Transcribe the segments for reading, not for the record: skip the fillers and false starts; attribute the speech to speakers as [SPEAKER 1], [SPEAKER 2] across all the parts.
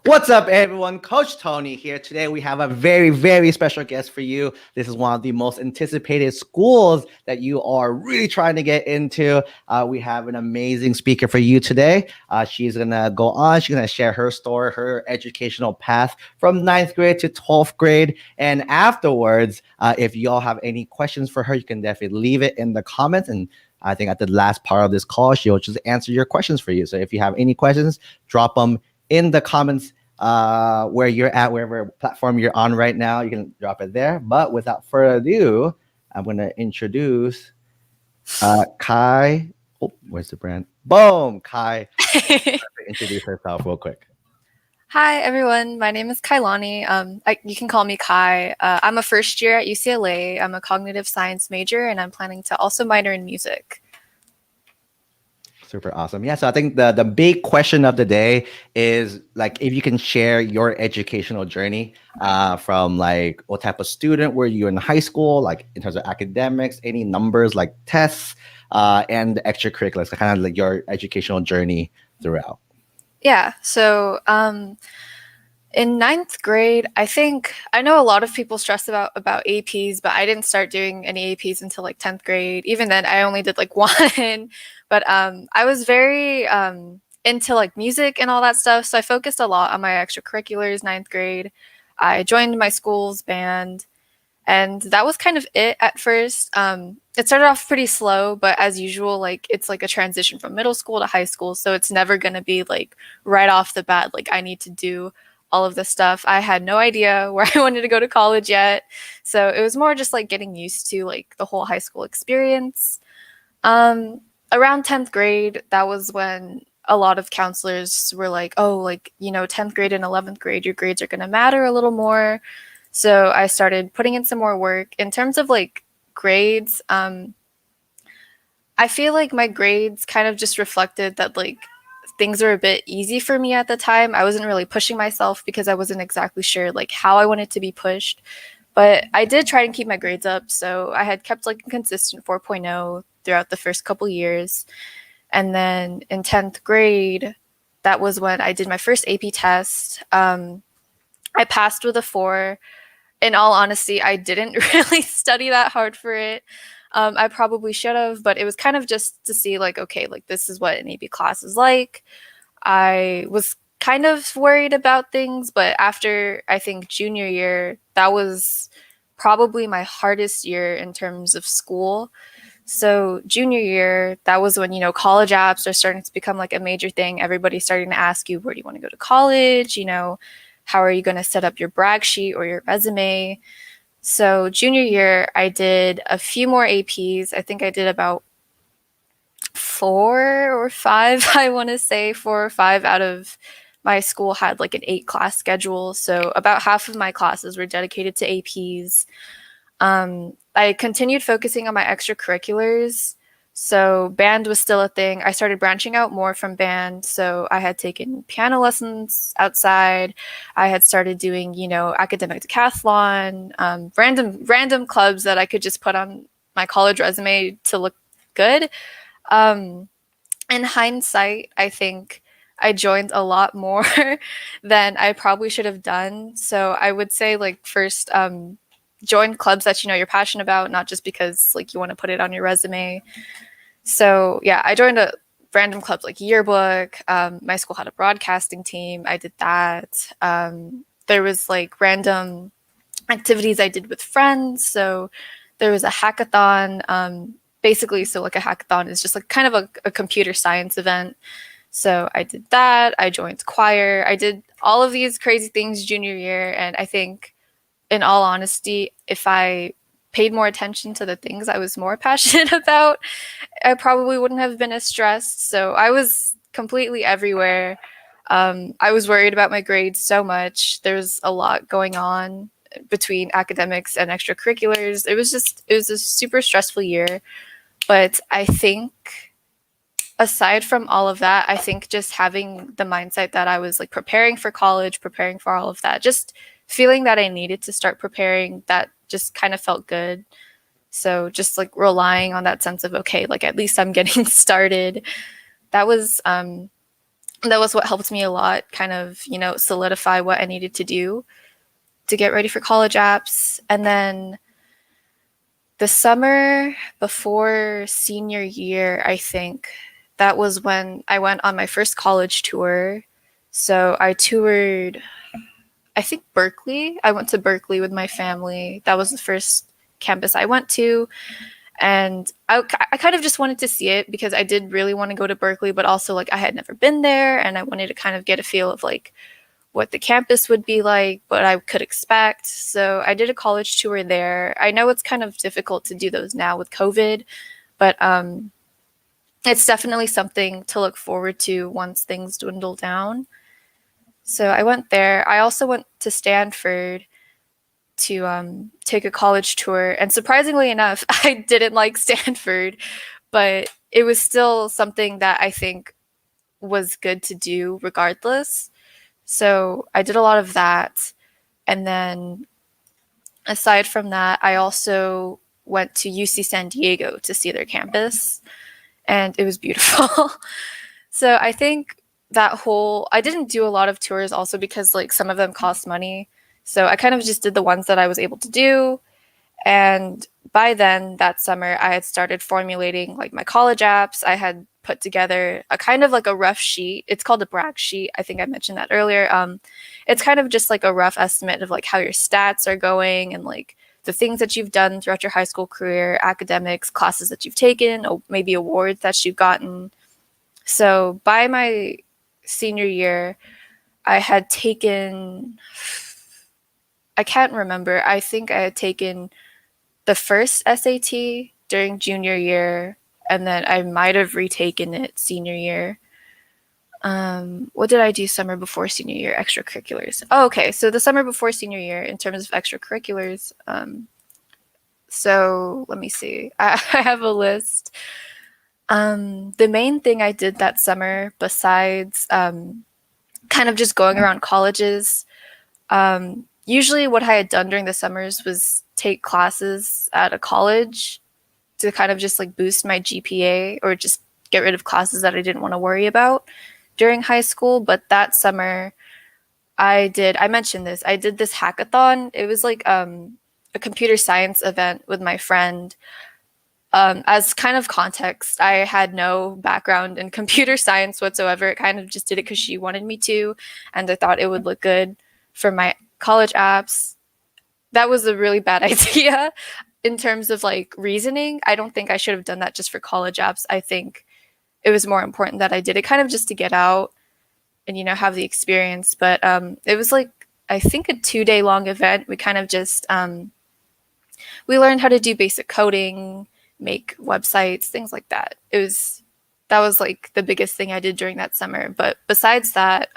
[SPEAKER 1] What's up, everyone? Coach Tony here. Today, we have a very, very special guest for you. This is one of the most anticipated schools that you are really trying to get into. We have an amazing speaker for you today. She's going to go on. She's going to share her story, her educational path from 9th grade to 12th grade. And afterwards, if y'all have any questions for her, you can definitely leave it in the comments. And I think at the last part of this call, she'll just answer your questions for you. So if you have any questions, drop them in the comments where you're at, wherever platform you're on right now. You can drop it there. But without further ado, I'm going to introduce Kai. Oh, where's the brand? Boom, Kai. Introduce herself real quick.
[SPEAKER 2] Hi, everyone. My name is Kailani. You can call me Kai. I'm a first year at UCLA. I'm a cognitive science major, and I'm planning to also minor in music.
[SPEAKER 1] Super awesome. Yeah, so I think the big question of the day is like if you can share your educational journey from like what type of student were you in high school, like in terms of academics, any numbers like tests, and the extracurriculars, so kind of like your educational journey throughout.
[SPEAKER 2] Yeah, so in 9th grade, I know a lot of people stress about APs, but I didn't start doing any APs until like 10th grade. Even then, I only did like one. But I was very into like music and all that stuff, so I focused a lot on my extracurriculars 9th grade. I joined my school's band, and that was kind of it at first. It started off pretty slow, but as usual, like it's like a transition from middle school to high school, so it's never going to be like right off the bat like I need to do all of this stuff. I had no idea where I wanted to go to college yet, so it was more just like getting used to like the whole high school experience. Around 10th grade, that was when a lot of counselors were like, oh, like, 10th grade and 11th grade, your grades are going to matter a little more. So I started putting in some more work. In terms of like grades, I feel like my grades kind of just reflected that like things were a bit easy for me at the time. I wasn't really pushing myself because I wasn't exactly sure like how I wanted to be pushed. But I did try and keep my grades up. So I had kept like a consistent 4.0 throughout the first couple years. And then in 10th grade, that was when I did my first AP test. I passed with a 4. In all honesty, I didn't really study that hard for it. I probably should have, but it was kind of just to see like, okay, like this is what an AP class is like. I was kind of worried about things, but after I think junior year, that was probably my hardest year in terms of school. So junior year, that was when, college apps are starting to become like a major thing. Everybody's starting to ask you, where do you want to go to college? How are you going to set up your brag sheet or your resume? So junior year, I did a few more APs. I think I did about 4 or 5, I want to say 4 or 5 out of my school had like an 8-class schedule. So about half of my classes were dedicated to APs. I continued focusing on my extracurriculars. So band was still a thing. I started branching out more from band. So I had taken piano lessons outside. I had started doing, academic decathlon, random clubs that I could just put on my college resume to look good. In hindsight, I think I joined a lot more than I probably should have done. So I would say like first, join clubs that you're passionate about, not just because like you want to put it on your resume. So yeah, I joined a random clubs like yearbook. My school had a broadcasting team. I did that. There was like random activities I did with friends. So there was a hackathon. Basically, so like a hackathon is just like kind of a computer science event. So I did that. I joined choir. I did all of these crazy things junior year, and I think, in all honesty, if I paid more attention to the things I was more passionate about, I probably wouldn't have been as stressed. So I was completely everywhere. I was worried about my grades so much. There's a lot going on between academics and extracurriculars. It was a super stressful year. But I think aside from all of that, I think just having the mindset that I was like preparing for college, preparing for all of that, just feeling that I needed to start preparing, that just kind of felt good. So just like relying on that sense of, okay, like at least I'm getting started. That was That was what helped me a lot, kind of, solidify what I needed to do to get ready for college apps. And then the summer before senior year, I think, that was when I went on my first college tour. So I toured, I think, Berkeley. I went to Berkeley with my family. That was the first campus I went to. And I kind of just wanted to see it because I did really want to go to Berkeley, but also like I had never been there and I wanted to kind of get a feel of like what the campus would be like, what I could expect. So I did a college tour there. I know it's kind of difficult to do those now with COVID, but it's definitely something to look forward to once things dwindle down. So I went there. I also went to Stanford to take a college tour. And surprisingly enough, I didn't like Stanford, but it was still something that I think was good to do regardless. So I did a lot of that. And then aside from that, I also went to UC San Diego to see their campus, and it was beautiful. So I think I didn't do a lot of tours also because like some of them cost money. So I kind of just did the ones that I was able to do. And by then, that summer, I had started formulating like my college apps. I had put together a kind of like a rough sheet. It's called a brag sheet. I think I mentioned that earlier. It's kind of just like a rough estimate of like how your stats are going and like the things that you've done throughout your high school career, academics, classes that you've taken, or maybe awards that you've gotten. So by my senior year, I had taken, I can't remember. I think I had taken the first SAT during junior year, and then I might have retaken it senior year. What did I do summer before senior year? Extracurriculars. Oh, okay. So the summer before senior year, in terms of extracurriculars, so let me see. I have a list. The main thing I did that summer, besides kind of just going around colleges, usually what I had done during the summers was take classes at a college to kind of just like boost my GPA or just get rid of classes that I didn't want to worry about during high school. But that summer I mentioned this, I did this hackathon. It was like a computer science event with my friend. As kind of context, I had no background in computer science whatsoever. It kind of just did it because she wanted me to, and I thought it would look good for my college apps. That was a really bad idea in terms of like reasoning. I don't think I should have done that just for college apps. I think it was more important that I did it kind of just to get out and, have the experience. But it was like, I think a 2-day long event. We kind of just, we learned how to do basic coding, make websites, things like that. That was like the biggest thing I did during that summer. But besides that,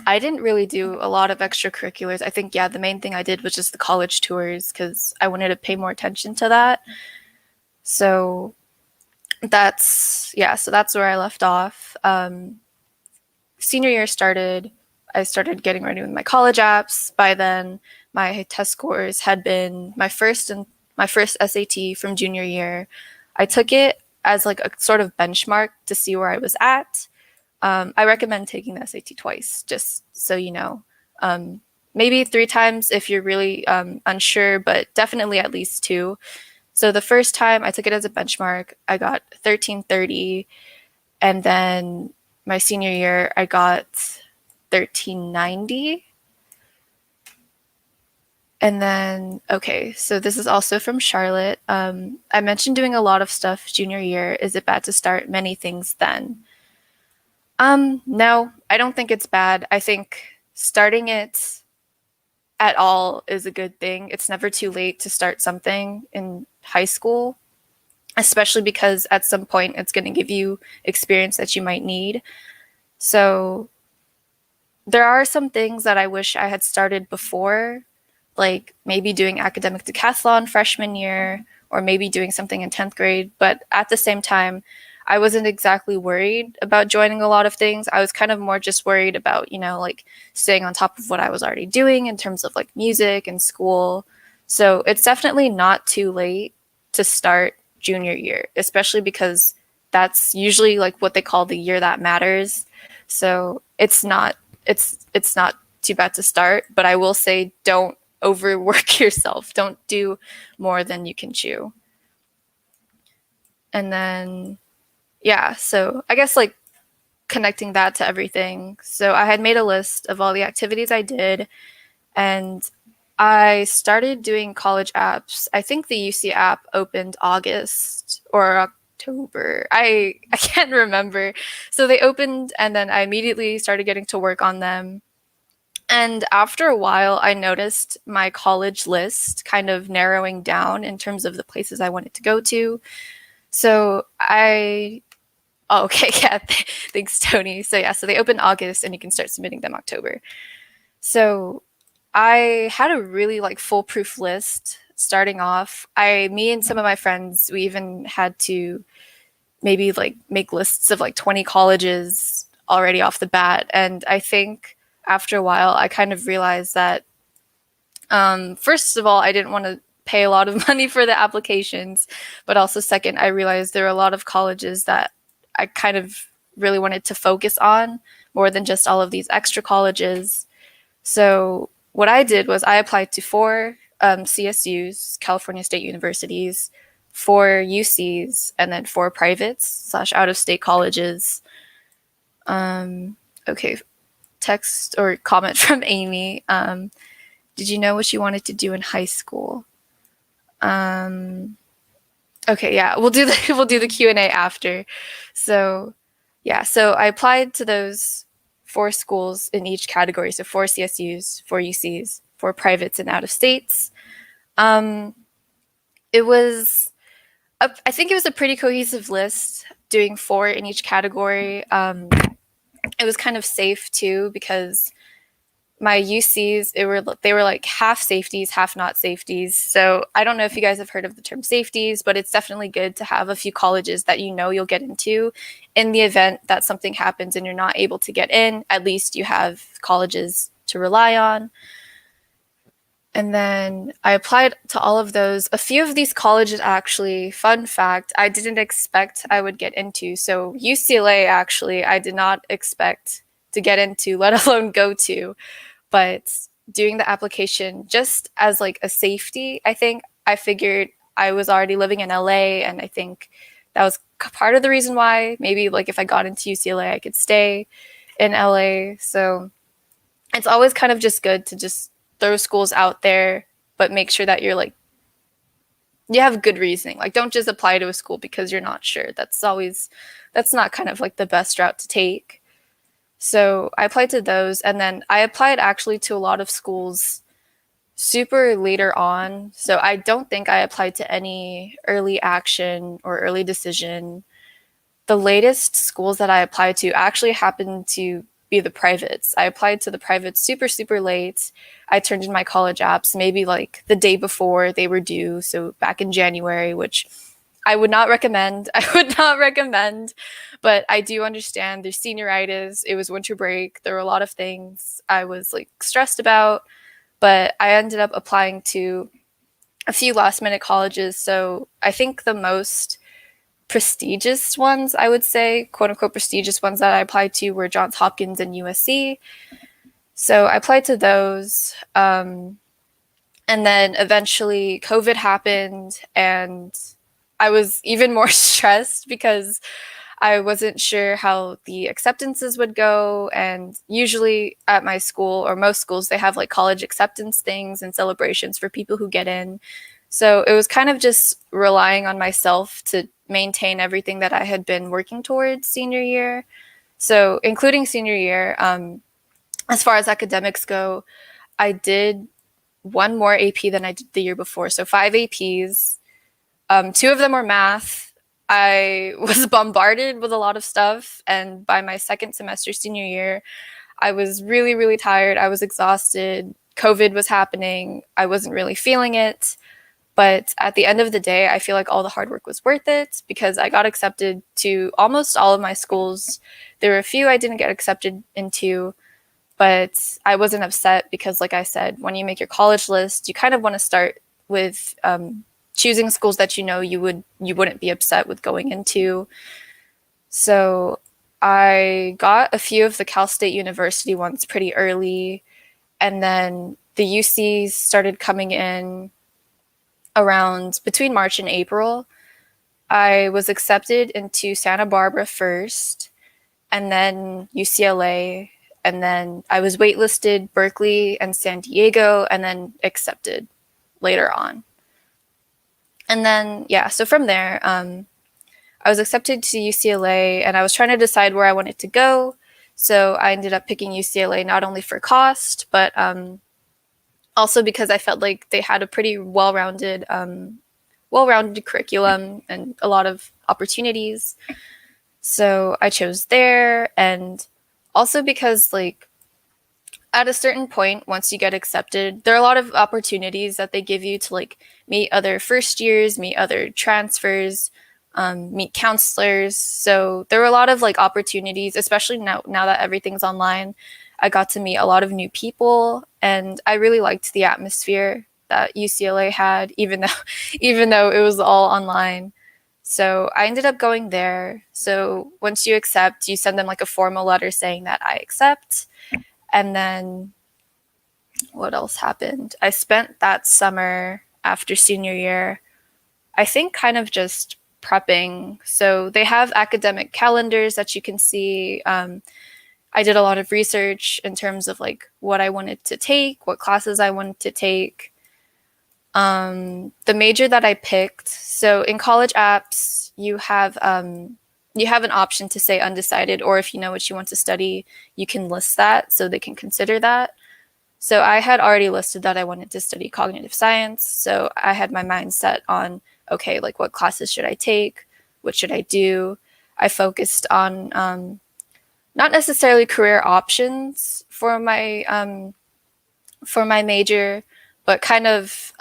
[SPEAKER 2] I didn't really do a lot of extracurriculars. I think, the main thing I did was just the college tours because I wanted to pay more attention to that. So that's where I left off. Senior year started. I started getting ready with my college apps. By then, my test scores had been my first SAT from junior year. I took it as like a sort of benchmark to see where I was at. I recommend taking the SAT twice, just so you know. Maybe 3 times if you're really unsure, but definitely at least 2. So the first time I took it as a benchmark, I got 1330, and then my senior year I got 1390. And then, okay, so this is also from Charlotte. I mentioned doing a lot of stuff junior year. Is it bad to start many things then? No, I don't think it's bad. I think starting it at all is a good thing. It's never too late to start something in high school, especially because at some point it's going to give you experience that you might need. So there are some things that I wish I had started before, like maybe doing academic decathlon freshman year, or maybe doing something in 10th grade. But at the same time, I wasn't exactly worried about joining a lot of things. I was kind of more just worried about, like staying on top of what I was already doing in terms of like music and school. So it's definitely not too late to start junior year, especially because that's usually like what they call the year that matters. So it's not too bad to start, but I will say don't overwork yourself. Don't do more than you can chew. And then yeah, so I guess like connecting that to everything. So I had made a list of all the activities I did, and I started doing college apps. I think the UC app opened August or October. I can't remember. So they opened, and then I immediately started getting to work on them. And after a while, I noticed my college list kind of narrowing down in terms of the places I wanted to go to. So oh, okay, yeah, thanks, Tony. So yeah, so they open August and you can start submitting them October. So I had a really like foolproof list starting off. Me and some of my friends, we even had to maybe like make lists of like 20 colleges already off the bat. And I think after a while, I kind of realized that, first of all, I didn't want to pay a lot of money for the applications, but also second, I realized there are a lot of colleges that I kind of really wanted to focus on more than just all of these extra colleges. So what I did was I applied to 4 CSUs, California State Universities, 4 UCs, and then 4 privates / out-of-state colleges. Okay, text or comment from Amy. Did you know what you wanted to do in high school? Okay, yeah, we'll do the Q&A after. So yeah, so I applied to those 4 schools in each category. So 4 CSUs, 4 UCs, 4 privates and out of states. It was, I think it was a pretty cohesive list, doing 4 in each category. It was kind of safe too, because my UCs, they were like half safeties, half not safeties. So I don't know if you guys have heard of the term safeties, but it's definitely good to have a few colleges that you know you'll get into. In the event that something happens and you're not able to get in, at least you have colleges to rely on. And then I applied to all of those. A few of these colleges, actually, fun fact, I didn't expect I would get into. So UCLA, actually, I did not expect to get into, let alone go to. But doing the application just as like a safety, I think I figured I was already living in LA, and I think that was part of the reason why. Maybe like if I got into UCLA, I could stay in LA. So it's always kind of just good to just throw schools out there, but make sure that you're like, you have good reasoning. Like, don't just apply to a school because you're not sure. That's not kind of like the best route to take. So I applied to those, and then I applied actually to a lot of schools super later on. So I don't think I applied to any early action or early decision. The latest schools that I applied to actually happened to be the privates. I applied to the privates super, super late. I turned in my college apps maybe like the day before they were due. So back in January, which I would not recommend. I would not recommend, but I do understand there's senioritis. It was winter break. There were a lot of things I was like stressed about, but I ended up applying to a few last minute colleges. So I think the most prestigious ones, I would say, quote unquote prestigious ones that I applied to were Johns Hopkins and USC. So I applied to those. And then eventually COVID happened, and I was even more stressed because I wasn't sure how the acceptances would go. And usually at my school, or most schools, they have like college acceptance things and celebrations for people who get in. So it was kind of just relying on myself to maintain everything that I had been working towards senior year. So including senior year, as far as academics go, I did one more AP than I did the year before. So 5 APs. 2 of them were math. I was bombarded with a lot of stuff. And by my second semester senior year, I was really, really tired. I was exhausted. COVID was happening. I wasn't really feeling it. But at the end of the day, I feel like all the hard work was worth it because I got accepted to almost all of my schools. There were a few I didn't get accepted into, but I wasn't upset because, like I said, when you make your college list, you kind of want to start with choosing schools that you know you wouldn't be upset with going into. So I got a few of the Cal State University ones pretty early, and then the UCs started coming in around between March and April. I was accepted into Santa Barbara first, and then UCLA, and then I was waitlisted Berkeley and San Diego, and then accepted later on. And then, yeah, so from there, I was accepted to UCLA, and I was trying to decide where I wanted to go. So I ended up picking UCLA not only for cost, but also because I felt like they had a pretty well-rounded curriculum and a lot of opportunities. So I chose there, and also because like at a certain point, once you get accepted, there are a lot of opportunities that they give you to like meet other first years, meet other transfers, meet counselors. So there were a lot of like opportunities, especially now that everything's online. I got to meet a lot of new people, and I really liked the atmosphere that UCLA had, even though even though it was all online. So I ended up going there. So once you accept, you send them like a formal letter saying that I accept. And then what else happened? I spent that summer after senior year, I think kind of just prepping. So they have academic calendars that you can see. I did a lot of research in terms of like what I wanted to take, what classes I wanted to take. The major that I picked. So in college apps, you have an option to say undecided, or if you know what you want to study, you can list that so they can consider that. So I had already listed that I wanted to study cognitive science. So I had my mind set on, okay, like what classes should I take? What should I do? I focused on not necessarily career options for my major, but kind of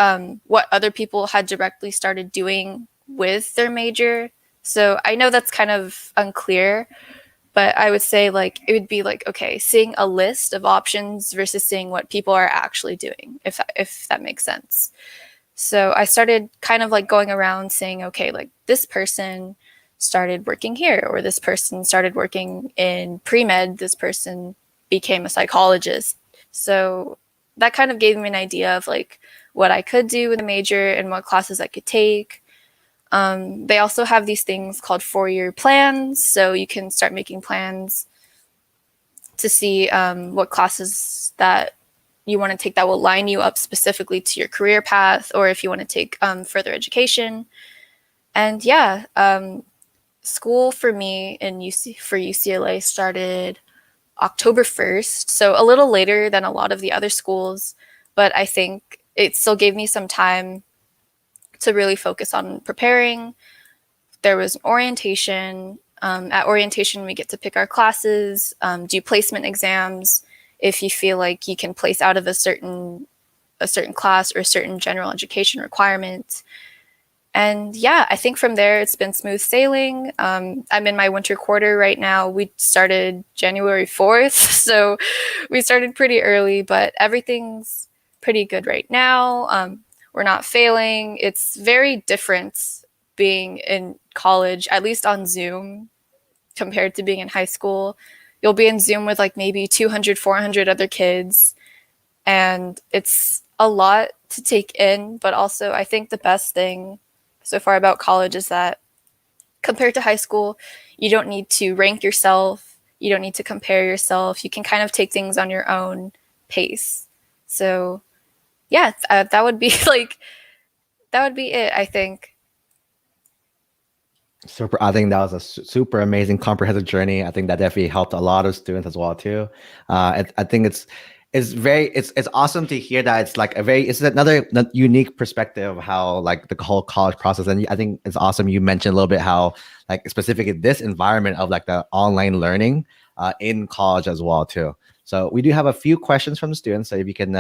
[SPEAKER 2] what other people had directly started doing with their major. So I know that's kind of unclear, but I would say like it would be like, okay, seeing a list of options versus seeing what people are actually doing, if that makes sense. So I started kind of like going around saying, okay, like this person started working here, or this person started working in pre-med, this person became a psychologist. So that kind of gave me an idea of like what I could do with a major and what classes I could take. They also have these things called 4-year plans, so you can start making plans to see what classes that you want to take that will line you up specifically to your career path, or if you want to take further education. And yeah, school for me for UCLA started October 1st, so a little later than a lot of the other schools, but I think it still gave me some time to really focus on preparing. There was an orientation. At orientation, we get to pick our classes, do placement exams if you feel like you can place out of a certain class or a certain general education requirement. And yeah, I think from there it's been smooth sailing. I'm in my winter quarter right now. We started January 4th, so we started pretty early, but everything's pretty good right now. We're not failing. It's very different being in college, at least on Zoom, compared to being in high school. You'll be in Zoom with like maybe 200, 400 other kids, and it's a lot to take in. But also, I think the best thing so far about college is that compared to high school, you don't need to rank yourself. You don't need to compare yourself. You can kind of take things on your own pace. So yeah, that would be like, that would be it, I think.
[SPEAKER 1] Super. I think that was a super amazing, comprehensive journey. I think that definitely helped a lot of students as well too. I think it's awesome to hear that it's another unique perspective of how like the whole college process. And I think it's awesome you mentioned a little bit how like specifically this environment of like the online learning in college as well too. So we do have a few questions from the students. So if you can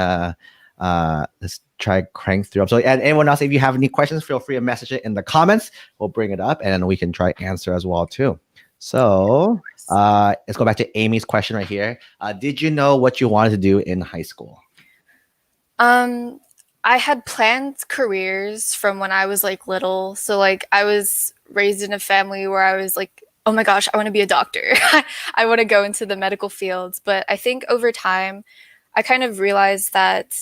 [SPEAKER 1] let's try crank through them. So and anyone else, if you have any questions, feel free to message it in the comments. We'll bring it up and we can try answer as well too. So let's go back to Amy's question right here. Did you know what you wanted to do in high school?
[SPEAKER 2] I had planned careers from when I was like little. So like I was raised in a family where I was like oh my gosh, I want to be a doctor. I want to go into the medical fields. But I think over time, I kind of realized that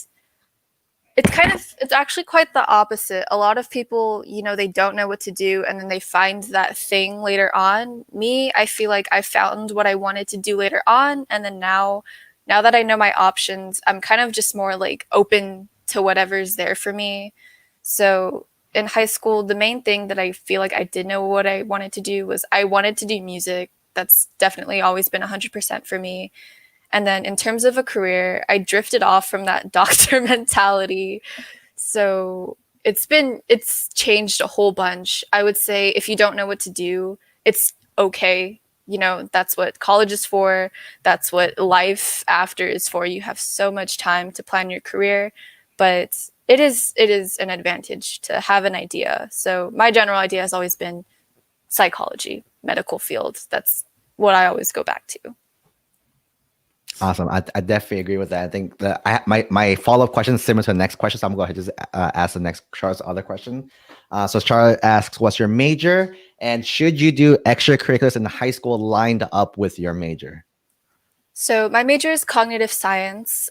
[SPEAKER 2] it's actually quite the opposite. A lot of people, they don't know what to do and then they find that thing later on. Me, I feel like I found what I wanted to do later on, and then now that I know my options, I'm kind of just more like open to whatever's there for me. So in high school, the main thing that I feel like I did know what I wanted to do was I wanted to do music. That's definitely always been 100% for me. And then in terms of a career, I drifted off from that doctor mentality. So it's changed a whole bunch. I would say if you don't know what to do, it's okay. That's what college is for. That's what life after is for. You have so much time to plan your career, but it is an advantage to have an idea. So my general idea has always been psychology, medical field. That's what I always go back to.
[SPEAKER 1] Awesome. I definitely agree with that. I think that my follow-up question is similar to the next question. So I'm going to go ahead and just ask the next Charles' other question. So Charles asks, what's your major? And should you do extracurriculars in high school lined up with your major?
[SPEAKER 2] So my major is cognitive science.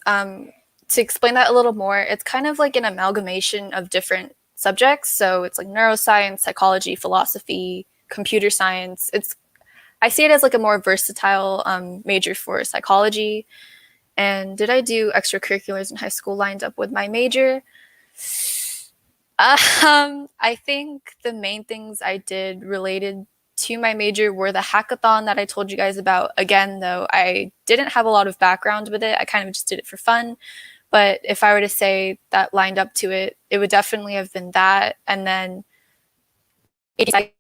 [SPEAKER 2] To explain that a little more, it's kind of like an amalgamation of different subjects. So it's like neuroscience, psychology, philosophy, computer science. I see it as like a more versatile major for psychology. And did I do extracurriculars in high school lined up with my major? I think the main things I did related to my major were the hackathon that I told you guys about. Again, though, I didn't have a lot of background with it. I kind of just did it for fun. But if I were to say that lined up to it, it would definitely have been that. And then it's an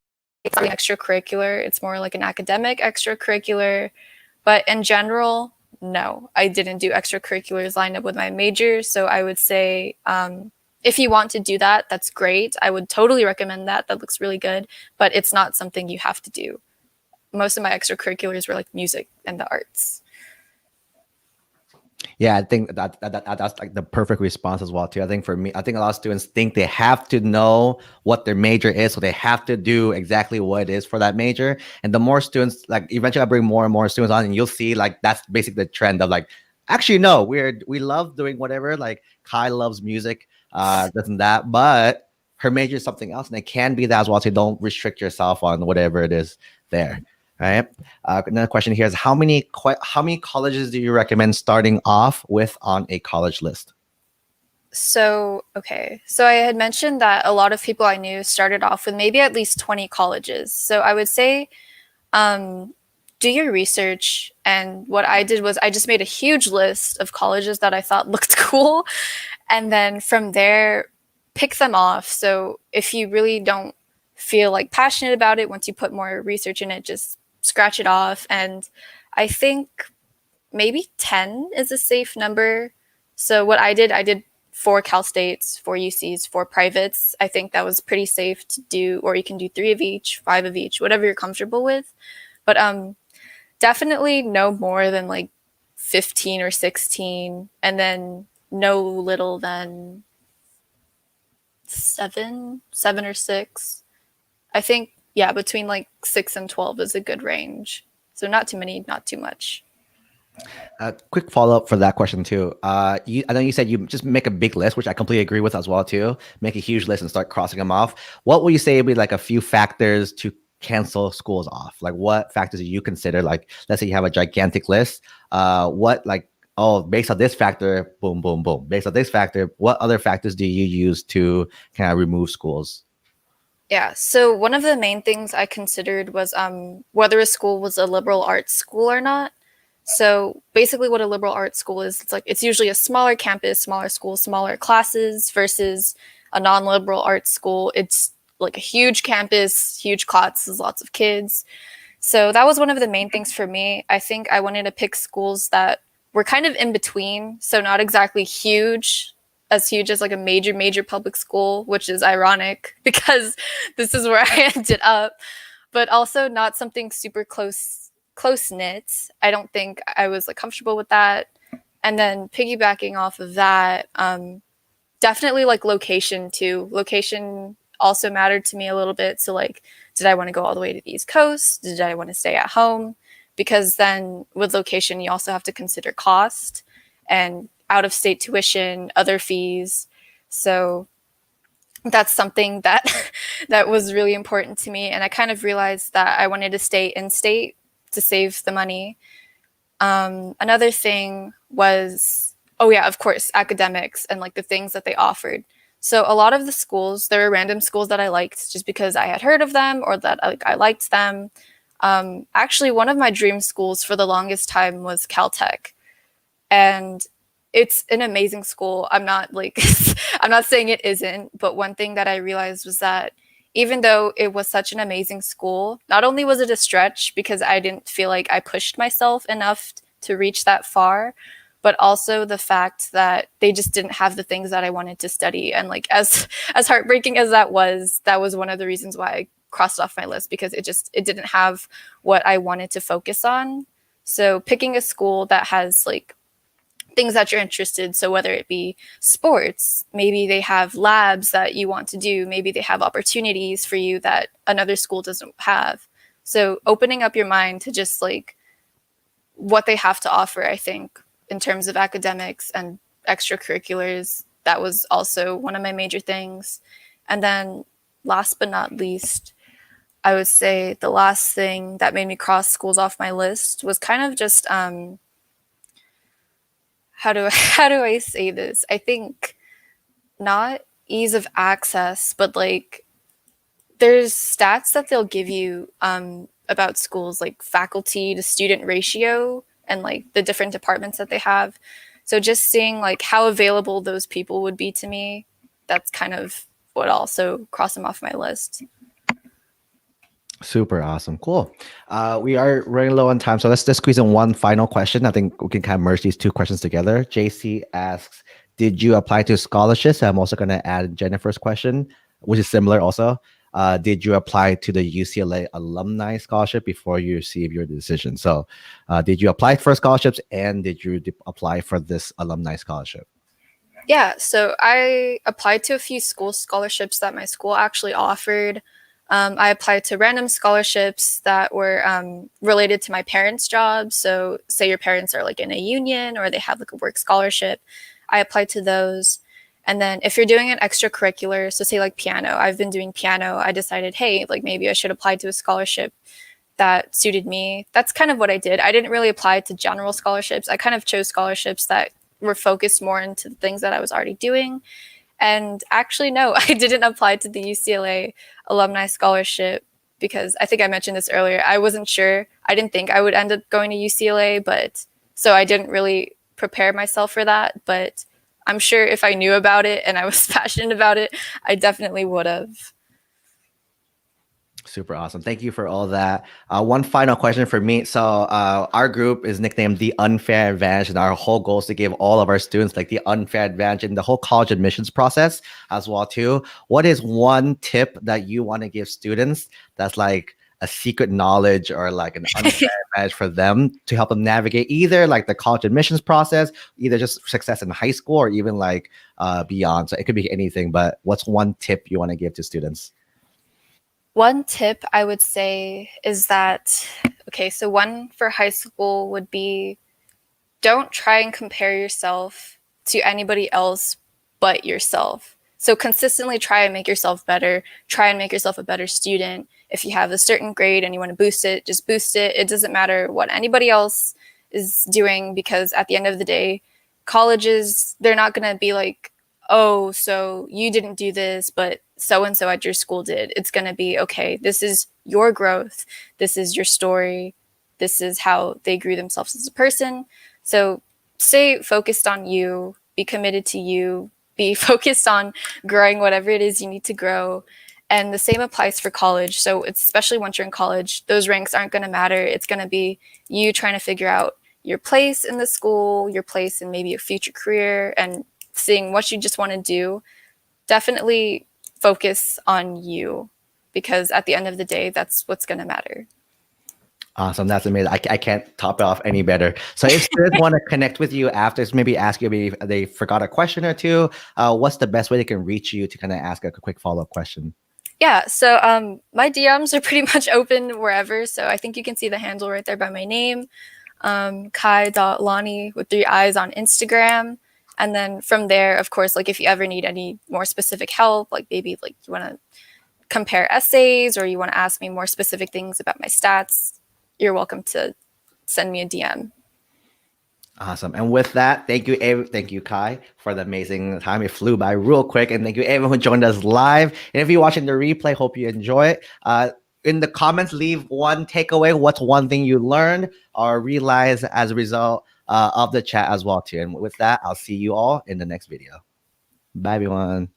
[SPEAKER 2] extracurricular. It's more like an academic extracurricular. But in general, no, I didn't do extracurriculars lined up with my major. So I would say if you want to do that, that's great. I would totally recommend that. That looks really good. But it's not something you have to do. Most of my extracurriculars were like music and the arts.
[SPEAKER 1] Yeah, I think that's like the perfect response as well too. I think for me, I think a lot of students think they have to know what their major is, so they have to do exactly what it is for that major. And the more students, like eventually I bring more and more students on, and you'll see like that's basically the trend of like, actually no, we love doing whatever. Like Kai loves music, this and that, but her major is something else, and it can be that as well. So don't restrict yourself on whatever it is there. Right. Another question here is how many colleges do you recommend starting off with on a college list?
[SPEAKER 2] So I had mentioned that a lot of people I knew started off with maybe at least 20 colleges. So I would say do your research. And what I did was I just made a huge list of colleges that I thought looked cool. And then from there, pick them off. So if you really don't feel like passionate about it, once you put more research in it, just scratch it off. And I think maybe 10 is a safe number. So what I did 4 Cal States, 4 UCs, 4 privates. I think that was pretty safe to do, or you can do 3 of each, 5 of each, whatever you're comfortable with. But definitely no more than like 15 or 16, and then no little than 7 or 6. I think, yeah, between like 6 and 12 is a good range. So not too many, not too much.
[SPEAKER 1] Quick follow-up for that question too. I know you said you just make a big list, which I completely agree with as well too. Make a huge list and start crossing them off. What would you say would be like a few factors to cancel schools off? Like what factors do you consider? Like let's say you have a gigantic list. What like, oh, based on this factor, boom, boom, boom. Based on this factor, what other factors do you use to kind of remove schools?
[SPEAKER 2] Yeah, so one of the main things I considered was whether a school was a liberal arts school or not. So basically what a liberal arts school is, it's usually a smaller campus, smaller school, smaller classes versus a non-liberal arts school. It's like a huge campus, huge classes, lots of kids. So that was one of the main things for me. I think I wanted to pick schools that were kind of in between. So not exactly huge as like a major public school, which is ironic because this is where I ended up, but also not something super close knit. I don't think I was like comfortable with that. And then piggybacking off of that, definitely like location too. Location also mattered to me a little bit. So like, did I want to go all the way to the East Coast? Did I want to stay at home? Because then with location, you also have to consider cost and out of state tuition, other fees. So that's something that that was really important to me. And I kind of realized that I wanted to stay in state to save the money. Another thing was, oh yeah, of course, academics and like the things that they offered. So a lot of the schools, there were random schools that I liked just because I had heard of them or that I liked them. Actually, one of my dream schools for the longest time was Caltech, and it's an amazing school. I'm not like I'm not saying it isn't, but one thing that I realized was that even though it was such an amazing school, not only was it a stretch because I didn't feel like I pushed myself enough to reach that far, but also the fact that they just didn't have the things that I wanted to study. And like as heartbreaking as that was one of the reasons why I crossed off my list, because it didn't have what I wanted to focus on. So picking a school that has like things that you're interested. So whether it be sports, maybe they have labs that you want to do, maybe they have opportunities for you that another school doesn't have. So opening up your mind to just like what they have to offer, I think, in terms of academics and extracurriculars, that was also one of my major things. And then last but not least, I would say the last thing that made me cross schools off my list was kind of just how do I say this? I think not ease of access, but like there's stats that they'll give you about schools, like faculty to student ratio and like the different departments that they have. So just seeing like how available those people would be to me, that's kind of what also crossed them off my list.
[SPEAKER 1] Super awesome. Cool. We are running low on time, so let's just squeeze in one final question. I think we can kind of merge these two questions together. JC asks, did you apply to scholarships? I'm also going to add Jennifer's question, which is similar also. Did you apply to the UCLA Alumni Scholarship before you receive your decision? So did you apply for scholarships, and did you apply for this Alumni Scholarship?
[SPEAKER 2] Yeah, so I applied to a few school scholarships that my school actually offered. I applied to random scholarships that were related to my parents' jobs. So say your parents are like in a union or they have like a work scholarship, I applied to those. And then if you're doing an extracurricular, so say like piano, I've been doing piano, I decided, hey, like maybe I should apply to a scholarship that suited me. That's kind of what I did. I didn't really apply to general scholarships. I kind of chose scholarships that were focused more into the things that I was already doing. And actually, no, I didn't apply to the UCLA Alumni Scholarship because I think I mentioned this earlier. I wasn't sure. I didn't think I would end up going to UCLA, but so I didn't really prepare myself for that. But I'm sure if I knew about it and I was passionate about it, I definitely would have.
[SPEAKER 1] Super awesome. Thank you for all that. One final question for me. So our group is nicknamed The Unfair Advantage, and our whole goal is to give all of our students like the unfair advantage in the whole college admissions process as well too. What is one tip that you want to give students that's like a secret knowledge or like an unfair advantage for them to help them navigate either like the college admissions process, either just success in high school or even like beyond? So it could be anything, but what's one tip you want to give to students?
[SPEAKER 2] One tip I would say is that, okay, so one for high school would be don't try and compare yourself to anybody else but yourself. So consistently try and make yourself better, try and make yourself a better student. If you have a certain grade and you want to boost it, just boost it. It doesn't matter what anybody else is doing, because at the end of the day, colleges, they're not going to be like, oh, so you didn't do this, but so-and-so at your school did. It's going to be, okay, this is your growth. This is your story. This is how they grew themselves as a person. So stay focused on you, be committed to you, be focused on growing whatever it is you need to grow. And the same applies for college. So it's especially once you're in college, those ranks aren't going to matter. It's going to be you trying to figure out your place in the school, your place in maybe a future career, and seeing what you just want to do. Definitely focus on you, because at the end of the day, that's what's going to matter.
[SPEAKER 1] Awesome. That's amazing. I can't top it off any better. So if students want to connect with you after, maybe ask you, maybe they forgot a question or two, what's the best way they can reach you to kind of ask a quick follow-up question?
[SPEAKER 2] Yeah, so my DMs are pretty much open wherever. So I think you can see the handle right there by my name, Kailani with 3 I's on Instagram. And then from there, of course, like if you ever need any more specific help, like maybe like you want to compare essays or you want to ask me more specific things about my stats, you're welcome to send me a DM.
[SPEAKER 1] Awesome. And with that, thank you, Kai, for the amazing time. It flew by real quick. And thank you everyone who joined us live. And if you're watching the replay, hope you enjoy it. In the comments, leave one takeaway. What's one thing you learned or realized as a result of the chat as well, too. And with that, I'll see you all in the next video. Bye, everyone.